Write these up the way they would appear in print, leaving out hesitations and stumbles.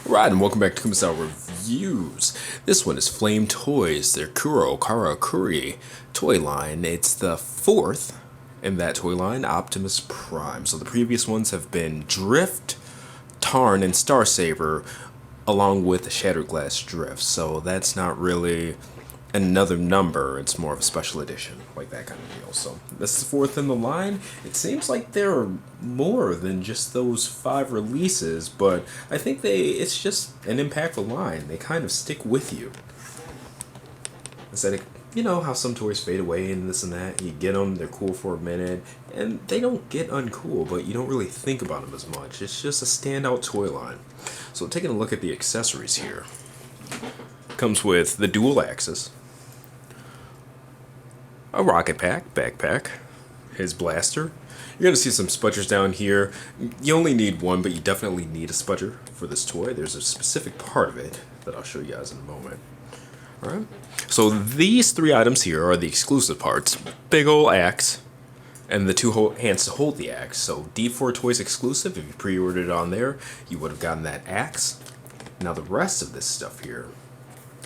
Alright, and welcome back to Kumasao Reviews. This one is Flame Toys, their Kuro, Kuri toy line. It's the fourth in that toy line, Optimus Prime. So the previous ones have been Drift, Tarn, and Star Saber, along with the Shattered Glass Drift. So that's not really another number, it's more of a special edition, like that kind of deal. So this is the fourth in the line. It seems like there are more than just those 5 releases, but I think it's just an impactful line. They kind of stick with you. Instead of, you know how some toys fade away and this and that, you get them, they're cool for a minute, and they don't get uncool, but you don't really think about them as much. It's just a standout toy line. So taking a look at the accessories here. Comes with the dual axis, a rocket pack, backpack, his blaster. You're going to see some spudgers down here. You only need one, but you definitely need a spudger for this toy. There's a specific part of it that I'll show you guys in a moment. Alright, so these 3 items here are the exclusive parts. Big ol' axe, and the 2 hands to hold the axe. So D4 Toys exclusive, if you pre-ordered it on there, you would have gotten that axe. Now the rest of this stuff here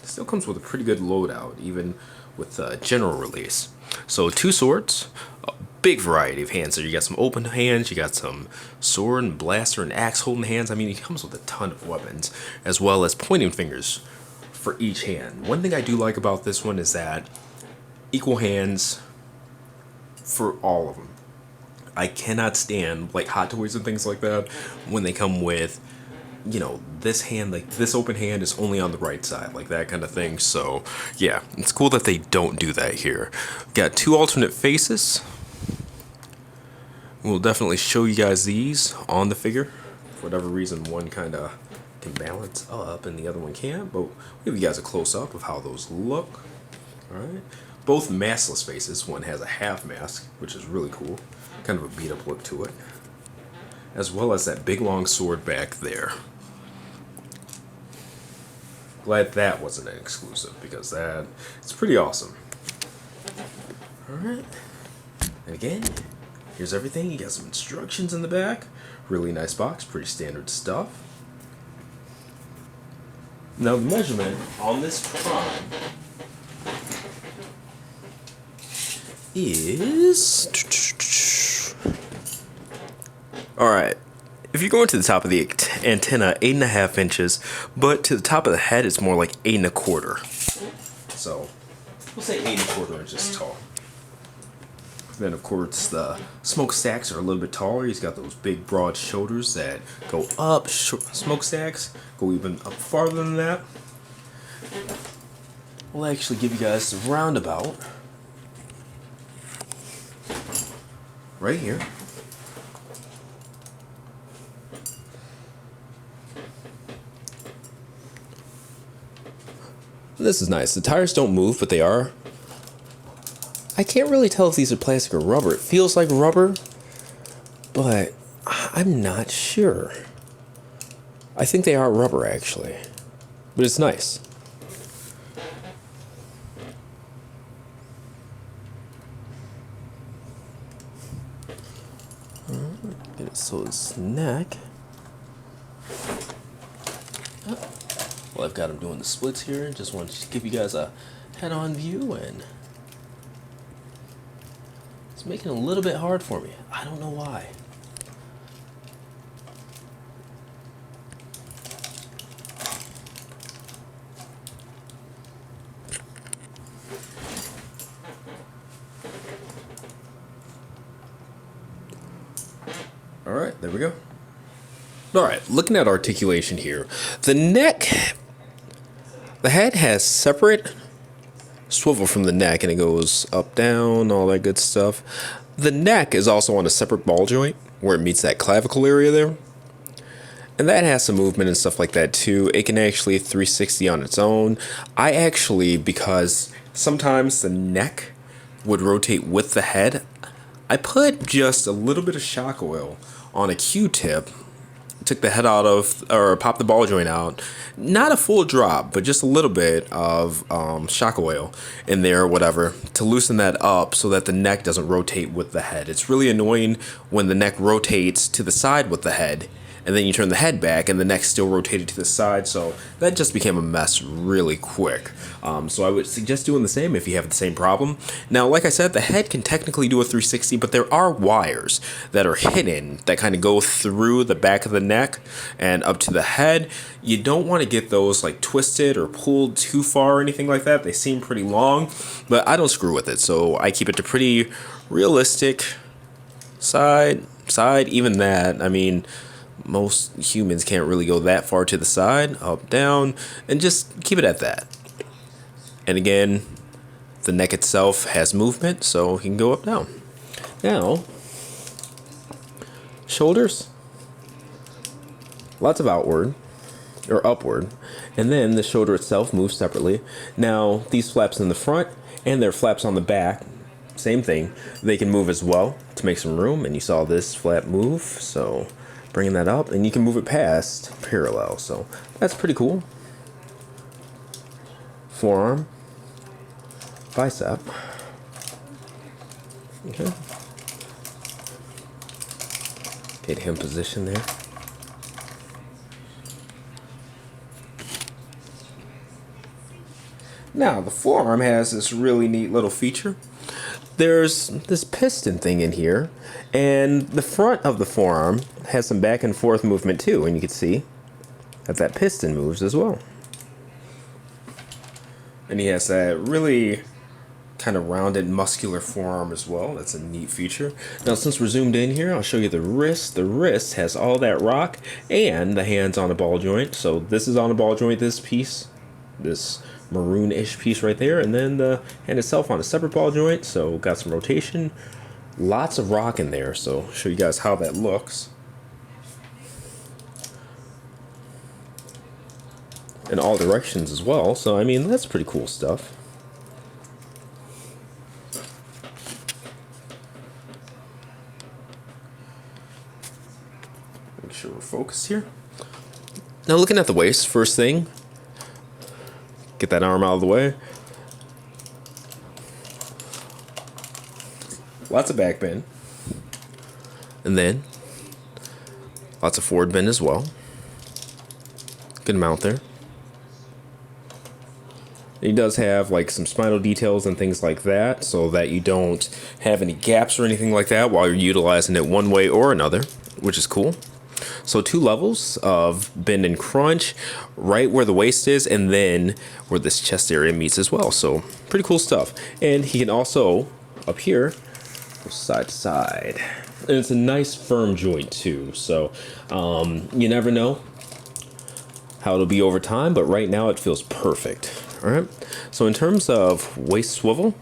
still comes with a pretty good loadout, even with general release. So 2 swords, a big variety of hands. So you got some open hands, you got some sword and blaster and axe holding hands. I mean, he comes with a ton of weapons, as well as pointing fingers for each hand. One thing I do like about this one is that equal hands for all of them. I cannot stand like Hot Toys and things like that when they come with, you know, this hand, like this open hand is only on the right side, like that kind of thing. So yeah, it's cool that they don't do that here. Got 2 alternate faces. We'll definitely show you guys these on the figure. For whatever reason, one kind of can balance up and the other one can't, but we'll give you guys a close-up of how those look. Alright, both maskless faces. One has a half mask, which is really cool, kind of a beat-up look to it, as well as that big long sword back there. Glad that wasn't an exclusive, because it's pretty awesome. Alright, and again, here's everything. You got some instructions in the back. Really nice box, pretty standard stuff. Now the measurement on this Prime is... Alright, if you're going to the top of the antenna, 8.5 inches, but to the top of the head, it's more like 8.25. So, we'll say 8.25 inches tall. Then, of course, the smokestacks are a little bit taller. He's got those big, broad shoulders that go up. Smokestacks go even up farther than that. We'll actually give you guys the roundabout right here. This is nice. The tires don't move, but they are. I can't really tell if these are plastic or rubber. It feels like rubber, but I'm not sure. I think they are rubber, actually. But it's nice. Get it so his neck. Well, I've got him doing the splits here. Just want to give you guys a head-on view, and it's making it a little bit hard for me. I don't know why. Alright, there we go. Alright, looking at articulation here. The neck, the head has separate swivel from the neck, and it goes up, down, all that good stuff. The neck is also on a separate ball joint where it meets that clavicle area there, and that has some movement and stuff like that too. It can actually 360 on its own. I actually, because sometimes the neck would rotate with the head, I put just a little bit of shock oil on a Q-tip, took the head out of, or popped the ball joint out, not a full drop, but just a little bit of shock oil in there or whatever to loosen that up so that the neck doesn't rotate with the head. It's really annoying when the neck rotates to the side with the head and then you turn the head back and the neck's still rotated to the side, so that just became a mess really quick. So I would suggest doing the same if you have the same problem. Now, like I said, the head can technically do a 360, but there are wires that are hidden that kind of go through the back of the neck and up to the head. You don't want to get those like twisted or pulled too far or anything like that. They seem pretty long, but I don't screw with it, so I keep it to pretty realistic side. Even that, I mean, most humans can't really go that far to the side, up, down, and just keep it at that. And again, the neck itself has movement, so he can go up, down. Now, shoulders, lots of outward or upward, and then the shoulder itself moves separately. Now, these flaps in the front and their flaps on the back, same thing, they can move as well to make some room, and you saw this flap move, so bringing that up, and you can move it past parallel, so that's pretty cool. Forearm, bicep, okay, get him positioned there. Now the forearm has this really neat little feature. There's this piston thing in here, and the front of the forearm has some back and forth movement too, and you can see that piston moves as well. And he has that really kind of rounded muscular forearm as well. That's a neat feature. Now, since we're zoomed in here, I'll show you the wrist. The wrist has all that rock, and the hand's on a ball joint. So this is on a ball joint, this piece, this maroon-ish piece right there, and then the hand itself on a separate ball joint, so got some rotation, lots of rock in there, so show you guys how that looks. In all directions as well, so I mean, that's pretty cool stuff. Make sure we're focused here. Now, looking at the waist, first thing, get that arm out of the way. Lots of back bend. And then lots of forward bend as well. Good amount there. He does have like some spinal details and things like that, so that you don't have any gaps or anything like that while you're utilizing it one way or another, which is cool. So 2 levels of bend and crunch, right where the waist is, and then where this chest area meets as well. So pretty cool stuff. And he can also, up here, go side to side. And it's a nice firm joint too. So you never know how it'll be over time, but right now it feels perfect. All right. So in terms of waist swivel,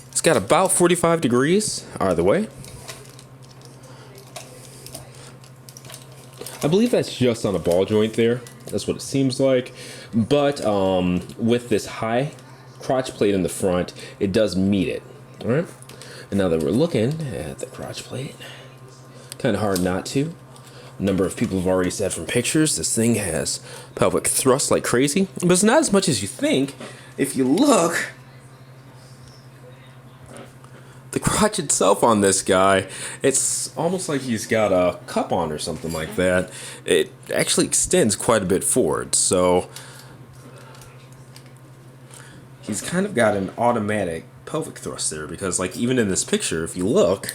it's got about 45 degrees either way. I believe that's just on a ball joint there. That's what it seems like. But with this high crotch plate in the front, it does meet it. All right. And now that we're looking at the crotch plate, kind of hard not to. A number of people have already said from pictures, this thing has pelvic thrust like crazy. But it's not as much as you think. If you look, the crotch itself on this guy, it's almost like he's got a cup on or something like that. It actually extends quite a bit forward, so he's kind of got an automatic pelvic thrust there, because like even in this picture, if you look,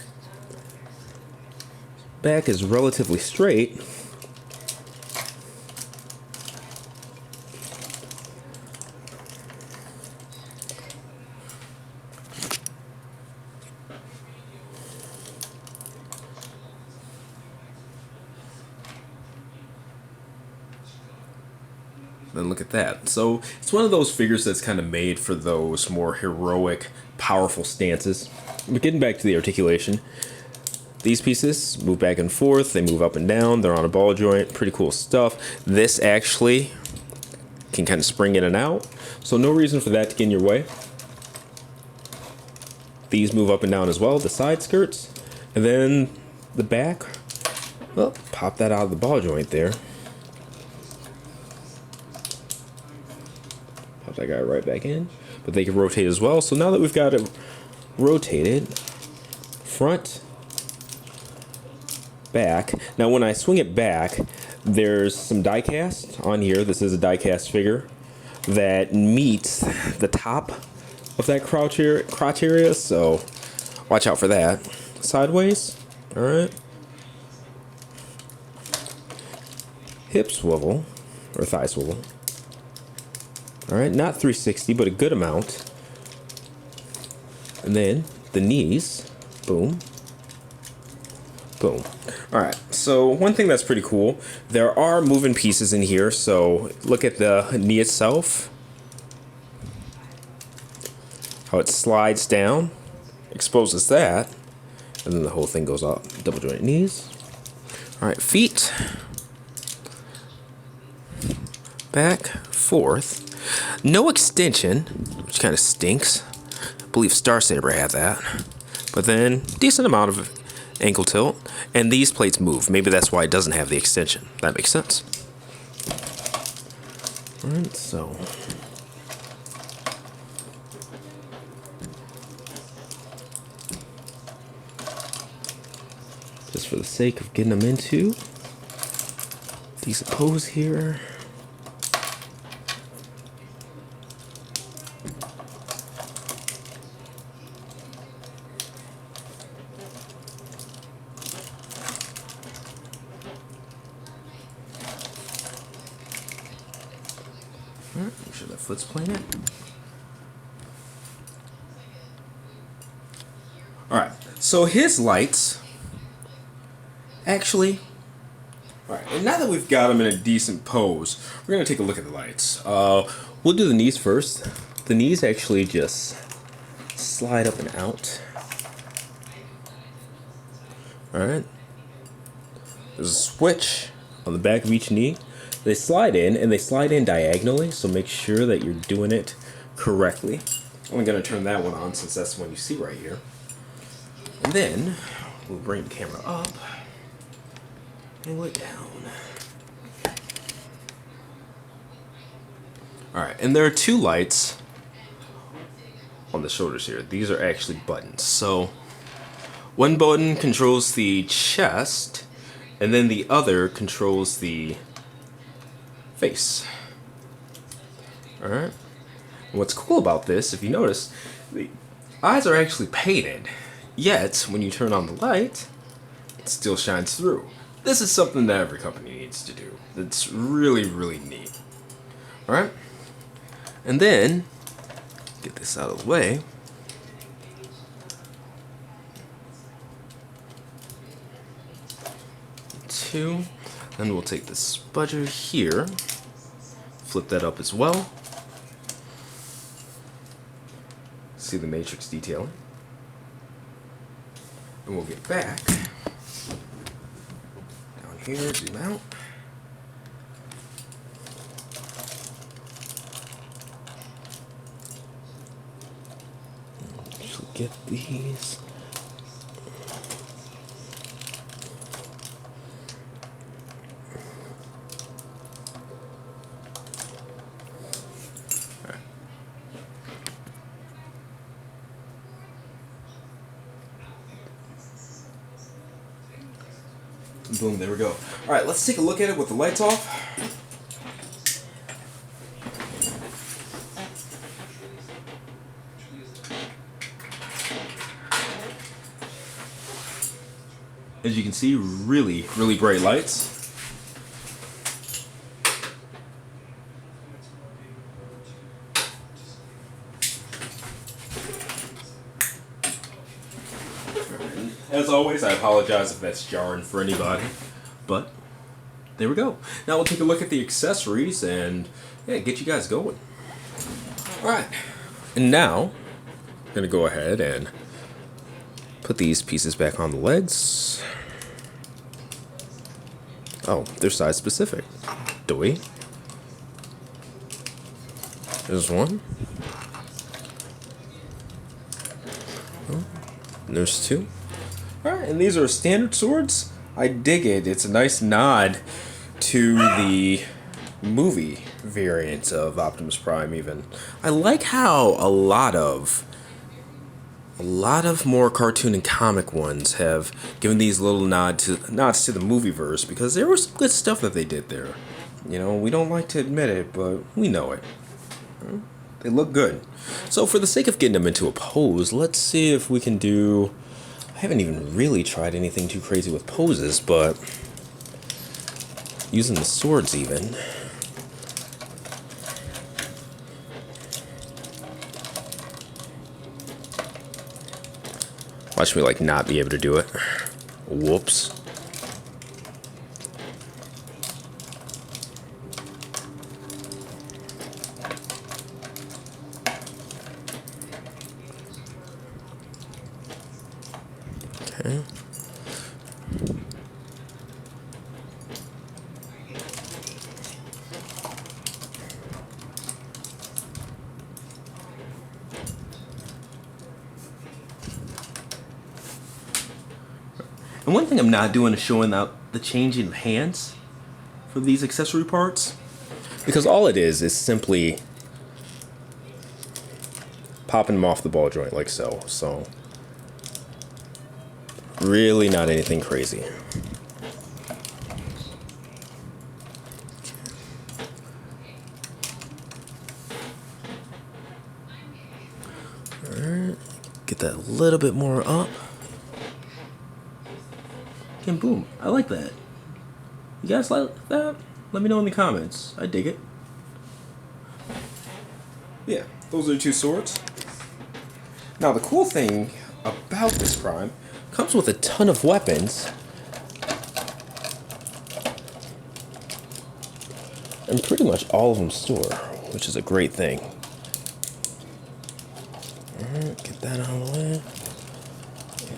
back is relatively straight. Then look at that. So it's one of those figures that's kind of made for those more heroic, powerful stances. But getting back to the articulation, these pieces move back and forth, they move up and down, they're on a ball joint, pretty cool stuff. This actually can kind of spring in and out, so no reason for that to get in your way. These move up and down as well, the side skirts, and then the back, well, pop that out of the ball joint there. Pop that guy right back in, but they can rotate as well. So now that we've got it rotated, front, back. Now when I swing it back, there's some die cast on here. This is a die cast figure that meets the top of that crotch area, so watch out for that. Sideways, all right. Hip swivel, or thigh swivel. All right, not 360, but a good amount. And then the knees, boom, boom. All right, so one thing that's pretty cool, there are moving pieces in here. So look at the knee itself, how it slides down, exposes that, and then the whole thing goes up. Double jointed knees. All right, feet, back, forth. No extension, which kind of stinks. I believe Star Saber had that. But then, decent amount of ankle tilt. And these plates move. Maybe that's why it doesn't have the extension. That makes sense. Alright, so. Just for the sake of getting them into decent pose here. Make sure that foot's playing it. Alright, so his lights, actually, alright, and now that we've got him in a decent pose, we're going to take a look at the lights. We'll do the knees first. The knees actually just slide up and out. Alright. There's a switch on the back of each knee. They slide in, and they slide in diagonally, so make sure that you're doing it correctly. I'm going to turn that one on since that's the one you see right here. And then we'll bring the camera up, angle it down. Alright, and there are two lights on the shoulders here. These are actually buttons. So one button controls the chest, and then the other controls the face. Alright. What's cool about this, if you notice, the eyes are actually painted, yet when you turn on the light, it still shines through. This is something that every company needs to do. It's really, really neat. Alright. And then, get this out of the way. Two. Then we'll take the spudger here, flip that up as well. See the matrix detailing. And we'll get back. Down here, zoom out. So get these. Boom, there we go. Alright, let's take a look at it with the lights off. As you can see, really, really bright lights. As always, I apologize if that's jarring for anybody, but there we go. Now we'll take a look at the accessories and yeah, get you guys going. Alright, and now I'm going to go ahead and put these pieces back on the legs. Oh, they're size specific. Do we? There's one. Oh, there's two. Alright, and these are standard swords. I dig it. It's a nice nod to the movie variant of Optimus Prime even. I like how a lot of A lot of more cartoon and comic ones have given these little nods to the movieverse because there was some good stuff that they did there. You know, we don't like to admit it, but we know it. They look good. So for the sake of getting them into a pose, let's see if we can do... I haven't even really tried anything too crazy with poses, but using the swords even. Watch me like not be able to do it. Whoops. Okay. And one thing I'm not doing is showing out the changing of hands for these accessory parts, because all it is simply popping them off the ball joint like so. So really not anything crazy. Alright, get that a little bit more up. And boom, I like that. You guys like that? Let me know in the comments. I dig it. Yeah, those are the two swords. Now the cool thing about this Prime comes with a ton of weapons. And pretty much all of them store, which is a great thing. Alright, get that out of the way.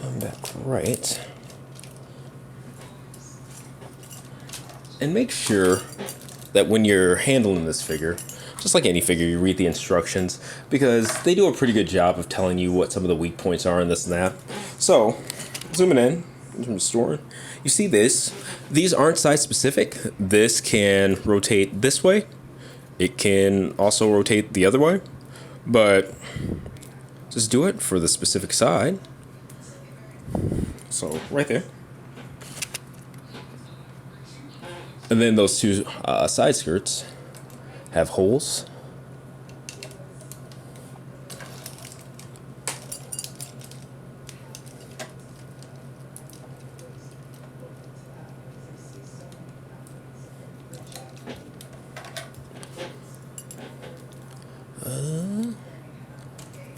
Come back right. And make sure that when you're handling this figure, just like any figure, you read the instructions, because they do a pretty good job of telling you what some of the weak points are and this and that. So, zooming in terms of storing, you see this. These aren't size specific. This can rotate this way. It can also rotate the other way. But just do it for the specific side. So, right there. And then those two side skirts have holes.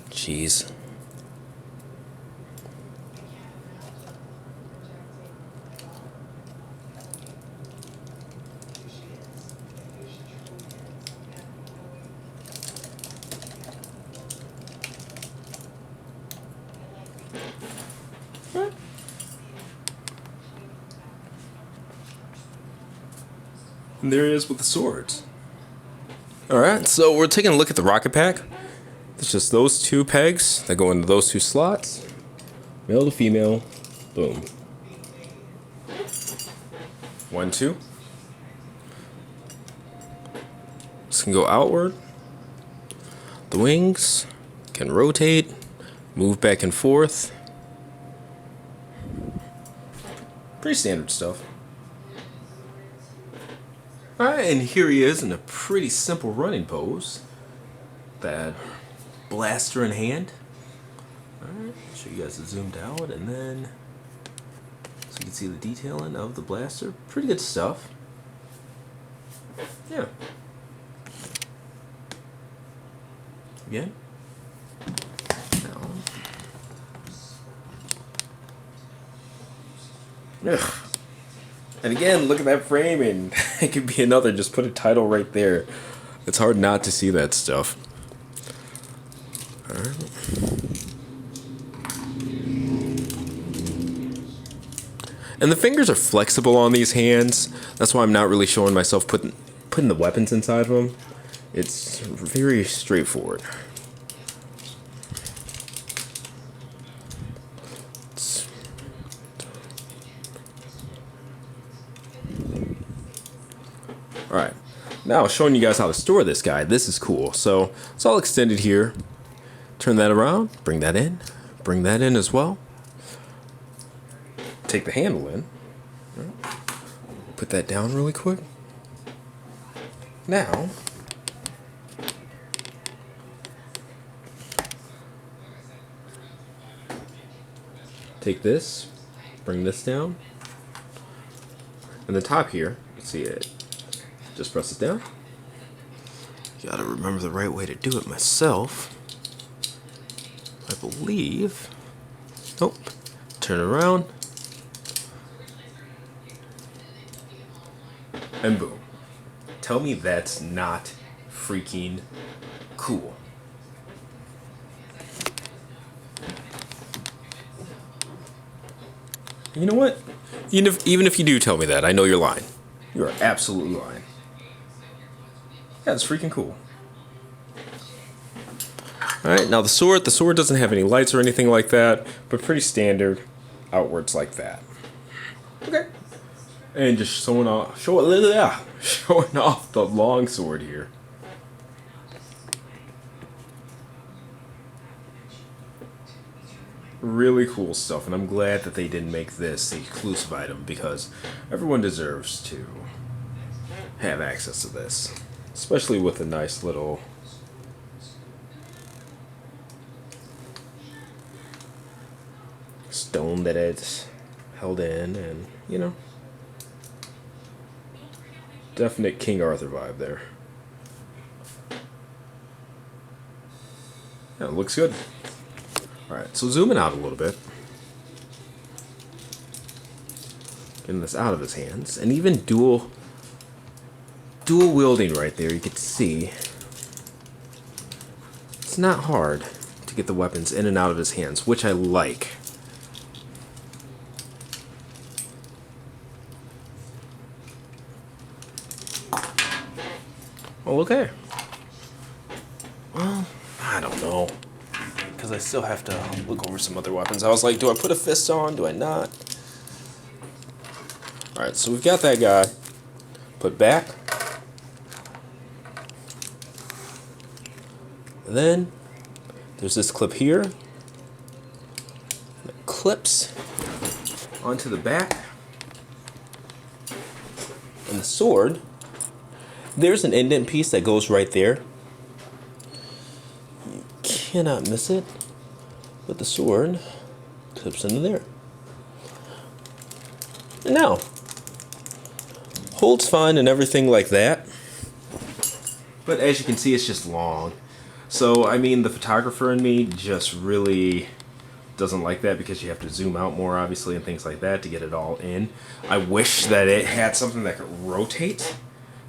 Jeez. And there he is with the swords. Alright, so we're taking a look at the rocket pack. It's just those two pegs that go into those two slots. Male to female. Boom. 1, 2. This can go outward. The wings can rotate, move back and forth. Pretty standard stuff. Alright, and here he is in a pretty simple running pose. That blaster in hand. Alright, show you guys the zoomed out, and then so you can see the detailing of the blaster. Pretty good stuff. Yeah. Again. Ugh. And again, look at that framing. It could be another, just put a title right there. It's hard not to see that stuff. Alright. And the fingers are flexible on these hands. That's why I'm not really showing myself putting the weapons inside of them. It's very straightforward. Alright, now showing you guys how to store this guy. This is cool. So it's all extended here. Turn that around, bring that in, bring that in as well. Take the handle in. Put that down really quick. Now, take this, bring this down, and the top here, you see it, just press it down. Gotta remember the right way to do it myself. I believe. Nope. Turn it around. And boom. Tell me that's not freaking cool. You know what? Even if you do tell me that, I know you're lying. You are absolutely lying. Yeah, it's freaking cool. Alright, now the sword doesn't have any lights or anything like that, but pretty standard outwards like that. Okay. And just showing off the long sword here. Really cool stuff, and I'm glad that they didn't make this the exclusive item because everyone deserves to have access to this, especially with a nice little stone that it's held in, and you know, definite King Arthur vibe there. Yeah, it looks good. Alright, so zooming out a little bit. Getting this out of his hands. And even dual wielding right there, you can see. It's not hard to get the weapons in and out of his hands, which I like. Well, okay. Well, I don't know. Because I still have to look over some other weapons. I was like, do I put a fist on? Do I not? Alright, so we've got that guy put back. And then there's this clip here that clips onto the back. And the sword, there's an indent piece that goes right there. Cannot miss it, but the sword clips into there. And now, holds fine and everything like that, but as you can see, it's just long. So, I mean, the photographer in me just really doesn't like that because you have to zoom out more, obviously, and things like that to get it all in. I wish that it had something that could rotate.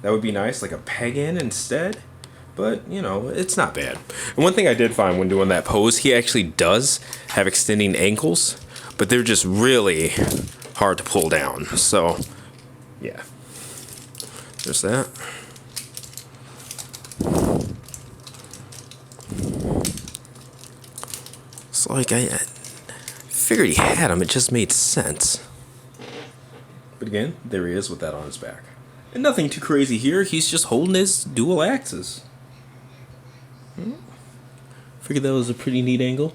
That would be nice, like a peg in instead. But, you know, it's not bad. And one thing I did find when doing that pose, he actually does have extending ankles, but they're just really hard to pull down. So, yeah. There's that. It's like I figured he had him. It just made sense. But again, there he is with that on his back. And nothing too crazy here. He's just holding his dual axes. Figured that was a pretty neat angle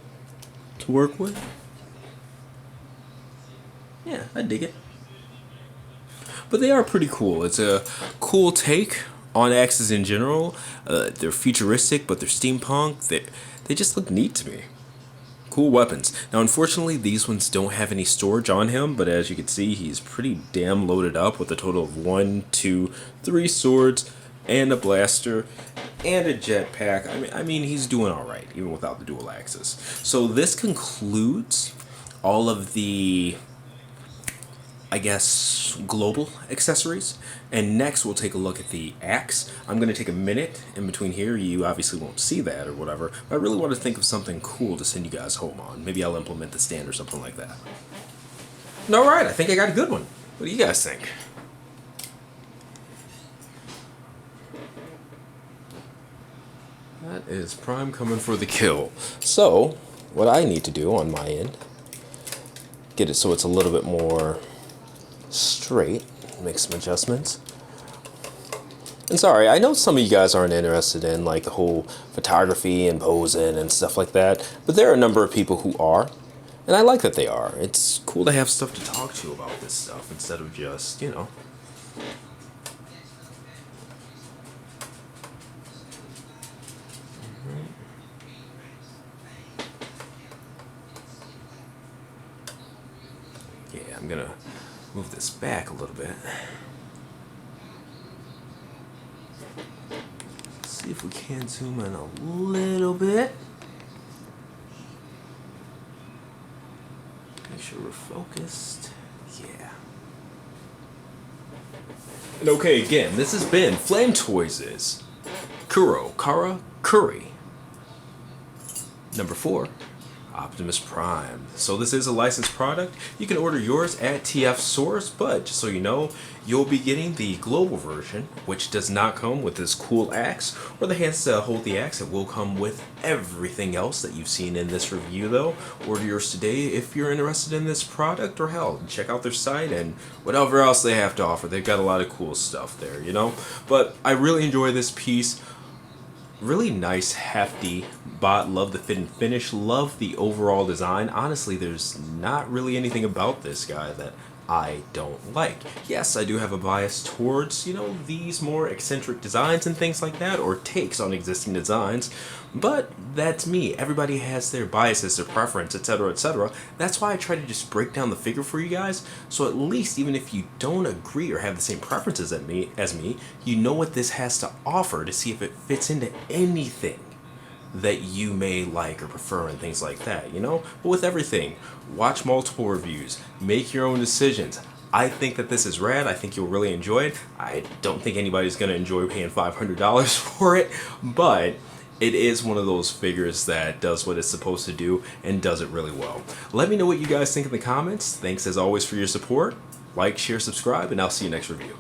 to work with. Yeah, I dig it. But they are pretty cool. It's a cool take on axes in general. They're futuristic, but they're steampunk. They just look neat to me. Cool weapons. Now, unfortunately, these ones don't have any storage on him, but as you can see, he's pretty damn loaded up with a total of 1, 2, 3 swords, and a blaster, and a jetpack. I mean, he's doing all right, even without the dual axes. So this concludes all of the, I guess, global accessories. And next, we'll take a look at the axe. I'm going to take a minute in between here. You obviously won't see that or whatever. But I really want to think of something cool to send you guys home on. Maybe I'll implement the stand or something like that. All right, I think I got a good one. What do you guys think? That is Prime coming for the kill. So, what I need to do on my end, get it so it's a little bit more straight, make some adjustments. And sorry, I know some of you guys aren't interested in like the whole photography and posing and stuff like that, but there are a number of people who are, and I like that they are. It's cool to have stuff to talk to about this stuff instead of just, you know. Yeah, I'm gonna move this back a little bit. See if we can zoom in a little bit. Make sure we're focused. Yeah. And okay, again, this has been Flame Toys' Kuro, Kara, Kuri. Number 4, Optimus Prime. So this is a licensed product. You can order yours at TF Source, but just so you know, you'll be getting the global version, which does not come with this cool axe or the hands to hold the axe. It will come with everything else that you've seen in this review though. Order yours today if you're interested in this product, or hell, check out their site and whatever else they have to offer. They've got a lot of cool stuff there, you know? But I really enjoy this piece. Really nice, hefty bot. Love the fit and finish. Love the overall design. Honestly, there's not really anything about this guy that I don't like. Yes, I do have a bias towards, you know, these more eccentric designs and things like that, or takes on existing designs, but that's me. Everybody has their biases, their preference, etc., etc. That's why I try to just break down the figure for you guys, so at least even if you don't agree or have the same preferences as me, you know what this has to offer to see if it fits into anything that you may like or prefer and things like that, you know? But with everything, watch multiple reviews, make your own decisions. I think that this is rad. I think you'll really enjoy it. I don't think anybody's going to enjoy paying $500 for it, but it is one of those figures that does what it's supposed to do and does it really well. Let me know what you guys think in the comments. Thanks as always for your support. Like, share, subscribe, and I'll see you next review.